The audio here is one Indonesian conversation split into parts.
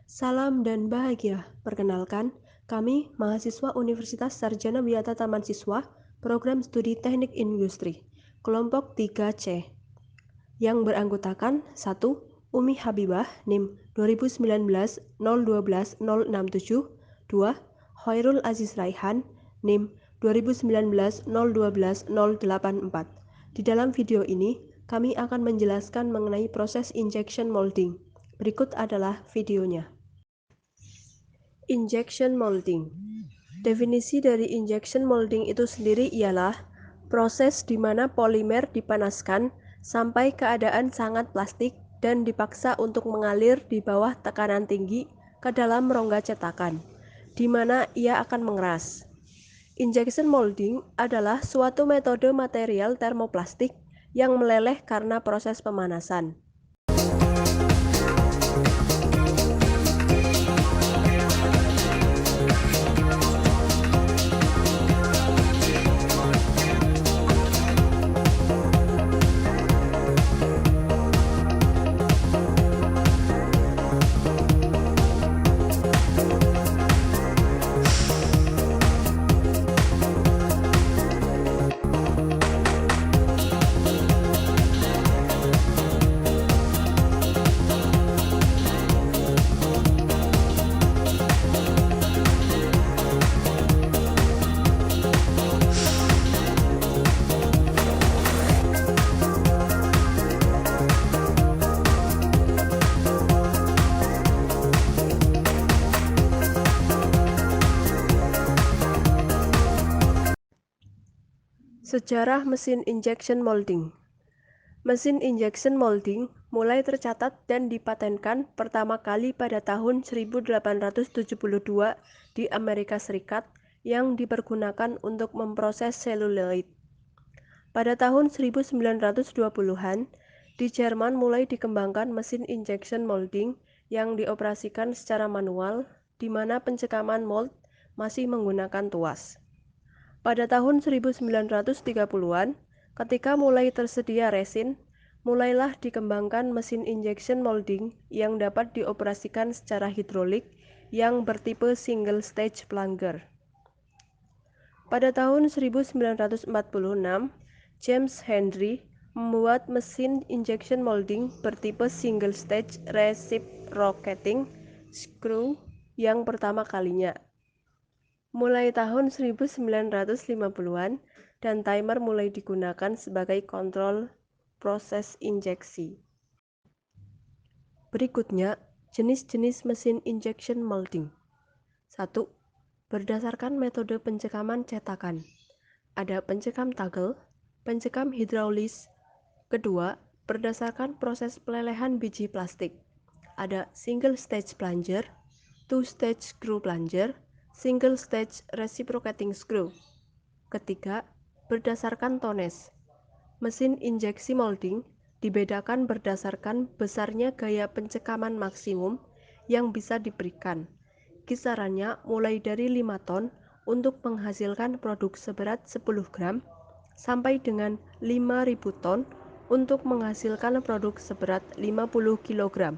Salam dan bahagia. Perkenalkan, kami mahasiswa Universitas Sarjana Wiyata Taman Siswa, Program Studi Teknik Industri, kelompok 3C, yang beranggotakan 1. Umi Habibah, NIM 2019-012-067, 2. Khairul Aziz Raihan, NIM 2019-012-084. Di dalam video ini, kami akan menjelaskan mengenai proses injection molding. Berikut adalah videonya. Injection molding. Definisi dari injection molding itu sendiri ialah proses di mana polimer dipanaskan sampai keadaan sangat plastik dan dipaksa untuk mengalir di bawah tekanan tinggi ke dalam rongga cetakan, di mana ia akan mengeras. Injection molding adalah suatu metode material termoplastik yang meleleh karena proses pemanasan. Sejarah mesin injection molding. Mesin injection molding mulai tercatat dan dipatenkan pertama kali pada tahun 1872 di Amerika Serikat yang dipergunakan untuk memproses seluloid. Pada tahun 1920-an, di Jerman mulai dikembangkan mesin injection molding yang dioperasikan secara manual, di mana pencekaman mold masih menggunakan tuas. Pada tahun 1930-an, ketika mulai tersedia resin, mulailah dikembangkan mesin injection molding yang dapat dioperasikan secara hidrolik yang bertipe single stage plunger. Pada tahun 1946, James Henry membuat mesin injection molding bertipe single stage reciprocating screw yang pertama kalinya. Mulai tahun 1950-an, dan timer mulai digunakan sebagai kontrol proses injeksi. Berikutnya, jenis-jenis mesin injection molding. 1. Berdasarkan metode pencekaman cetakan. Ada pencekam tagel, pencekam hidraulis. Kedua, berdasarkan proses pelelehan biji plastik. Ada single stage plunger, two stage screw plunger, single stage reciprocating screw. Ketiga, berdasarkan tones. Mesin injeksi molding dibedakan berdasarkan besarnya gaya pencekaman maksimum yang bisa diberikan. Kisarannya mulai dari 5 ton untuk menghasilkan produk seberat 10 gram sampai dengan 5.000 ton untuk menghasilkan produk seberat 50 kg.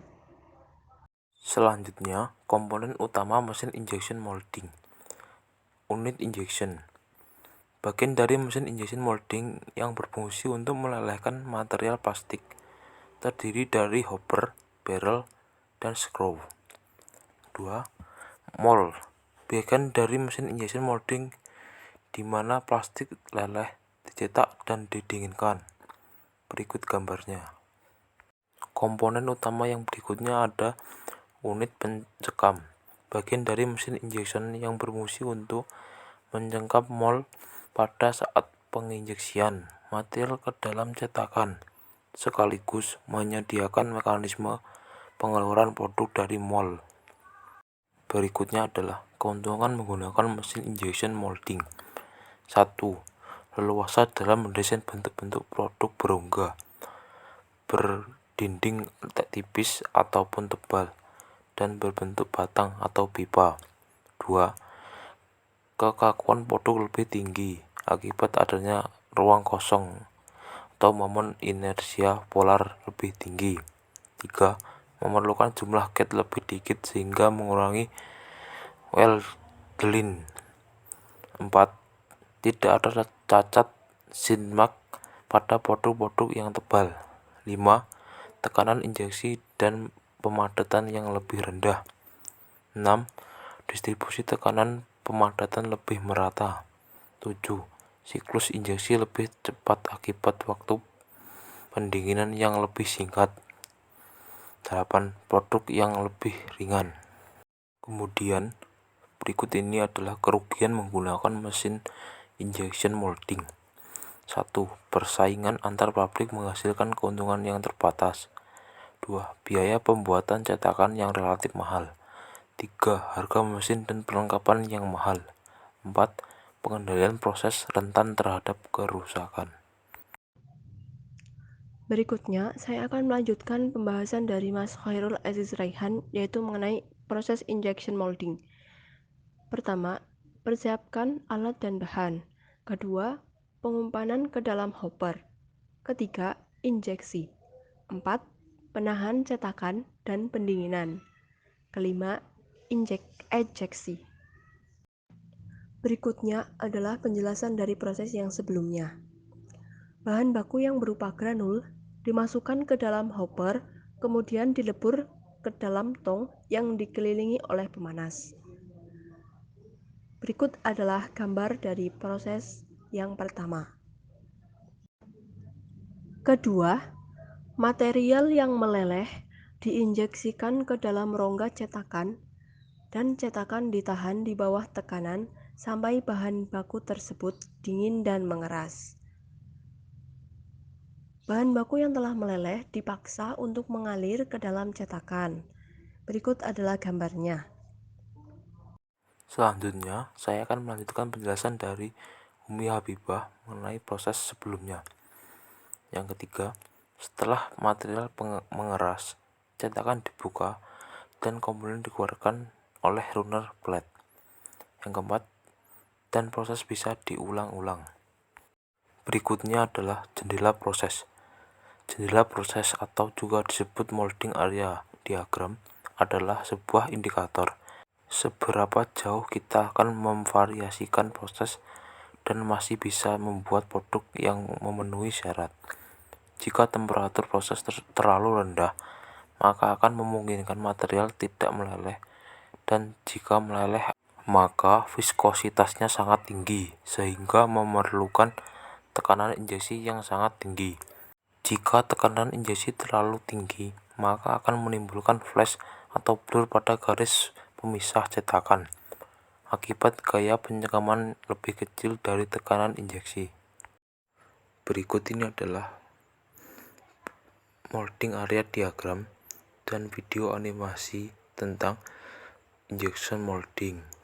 Selanjutnya, komponen utama mesin injection molding. Unit injection. Bagian dari mesin injection molding yang berfungsi untuk melelehkan material plastik. Terdiri dari hopper, barrel, dan screw. 2. Mold. Bagian dari mesin injection molding di mana plastik leleh, dicetak, dan didinginkan. Berikut gambarnya. Komponen utama yang berikutnya ada unit pencekam. Bagian dari mesin injection yang berfungsi untuk mencengkap mold pada saat penginjeksian material ke dalam cetakan, sekaligus menyediakan mekanisme pengeluaran produk dari mold. Berikutnya adalah keuntungan menggunakan mesin injection molding. 1. Leluasa dalam mendesain bentuk-bentuk produk berongga, berdinding tipis ataupun tebal, dan berbentuk batang atau pipa. 2. Kekakuan produk lebih tinggi akibat adanya ruang kosong atau momen inersia polar lebih tinggi. 3. memerlukan jumlah gate lebih dikit sehingga mengurangi weldling. 4. Tidak ada cacat sinmak pada produk-produk yang tebal. 5. Tekanan injeksi dan pemadatan yang lebih rendah. 6. Distribusi tekanan pemadatan lebih merata. 7. Siklus injeksi lebih cepat akibat waktu pendinginan yang lebih singkat. 8. Produk yang lebih ringan. Kemudian, berikut ini adalah kerugian menggunakan mesin injection molding. 1. Persaingan antar pabrik menghasilkan keuntungan yang terbatas. 2. Biaya pembuatan cetakan yang relatif mahal. 3. Harga mesin dan perlengkapan yang mahal. 4. Pengendalian proses rentan terhadap kerusakan. Berikutnya, saya akan melanjutkan pembahasan dari Mas Khairul Aziz Raihan, yaitu mengenai proses injection molding. Pertama, persiapkan alat dan bahan. Kedua, pengumpanan ke dalam hopper. Ketiga, injeksi. 4. Penahan cetakan dan pendinginan. Kelima, ejeksi. Berikutnya adalah penjelasan dari proses yang sebelumnya. Bahan baku yang berupa granul dimasukkan ke dalam hopper, kemudian dilebur ke dalam tong yang dikelilingi oleh pemanas. Berikut adalah gambar dari proses yang pertama. Kedua, material yang meleleh diinjeksikan ke dalam rongga cetakan dan cetakan ditahan di bawah tekanan sampai bahan baku tersebut dingin dan mengeras. Bahan baku yang telah meleleh dipaksa untuk mengalir ke dalam cetakan. Berikut adalah gambarnya. Selanjutnya, saya akan melanjutkan penjelasan dari Umi Habibah mengenai proses sebelumnya. Yang ketiga, setelah material mengeras, cetakan dibuka dan kemudian dikeluarkan oleh runner plate. Yang keempat, dan proses bisa diulang-ulang. Berikutnya adalah jendela proses. Jendela proses atau juga disebut molding area diagram adalah sebuah indikator seberapa jauh kita akan memvariasikan proses dan masih bisa membuat produk yang memenuhi syarat. Jika temperatur proses terlalu rendah, maka akan memungkinkan material tidak meleleh, dan jika meleleh, maka viskositasnya sangat tinggi sehingga memerlukan tekanan injeksi yang sangat tinggi. Jika tekanan injeksi terlalu tinggi, maka akan menimbulkan flash atau blur pada garis pemisah cetakan akibat gaya penyekaman lebih kecil dari tekanan injeksi. Berikut ini adalah molding area diagram dan video animasi tentang injection molding.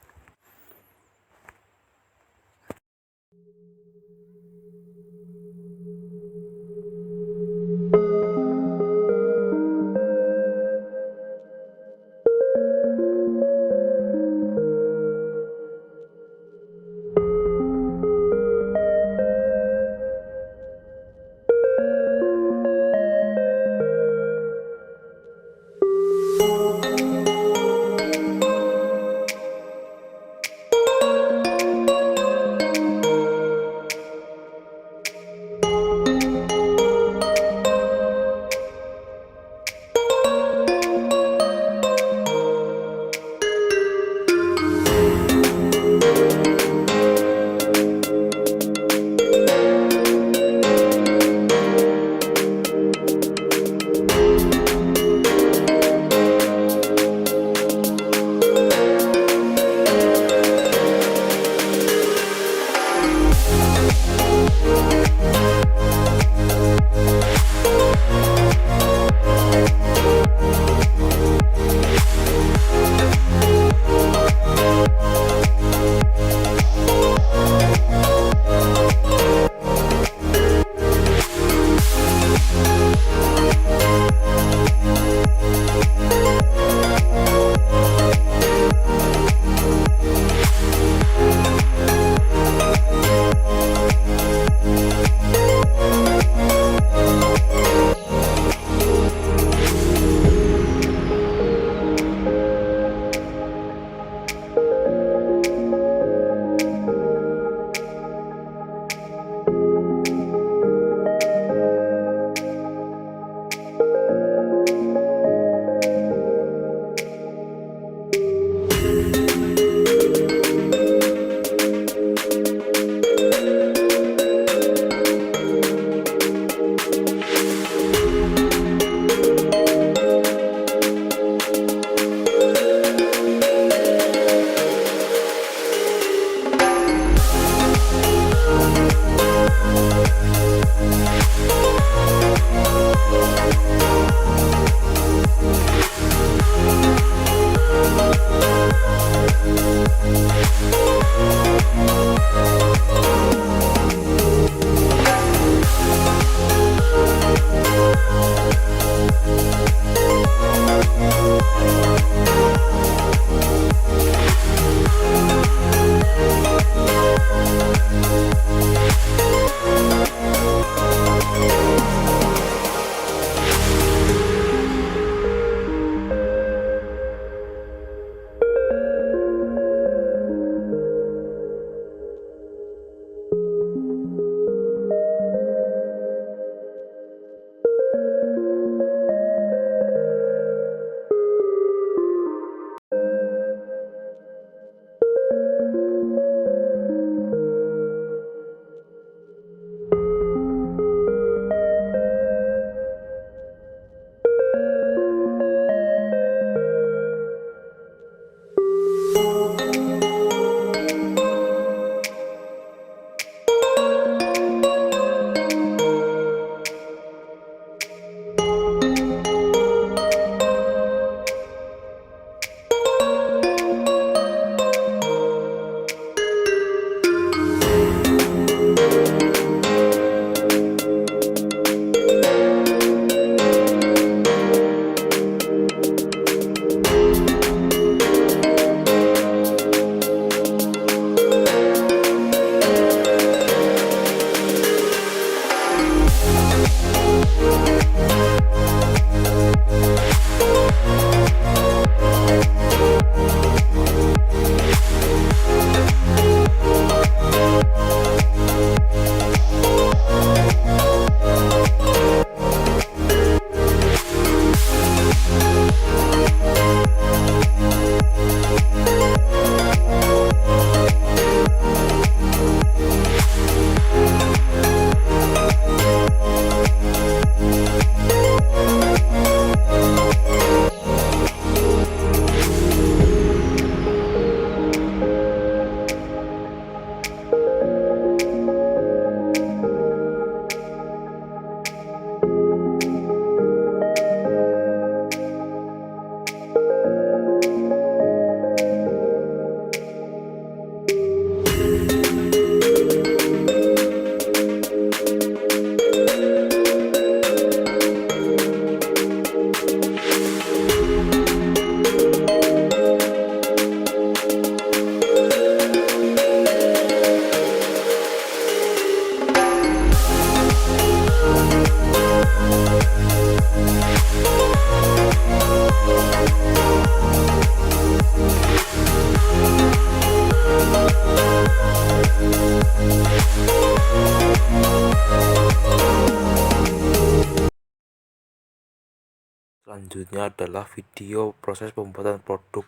selanjutnya adalah video proses pembuatan produk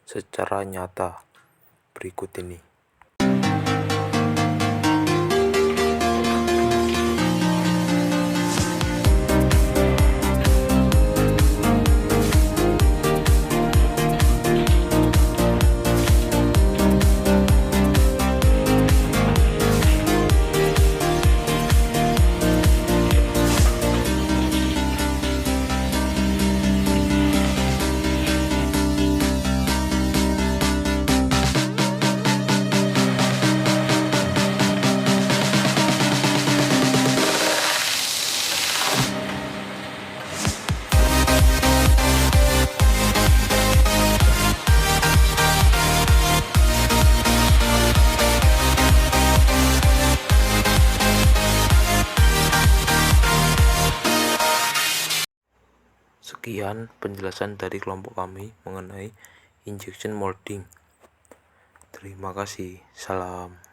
secara nyata berikut ini. Sekian penjelasan dari kelompok kami mengenai injection molding. Terima kasih. Salam.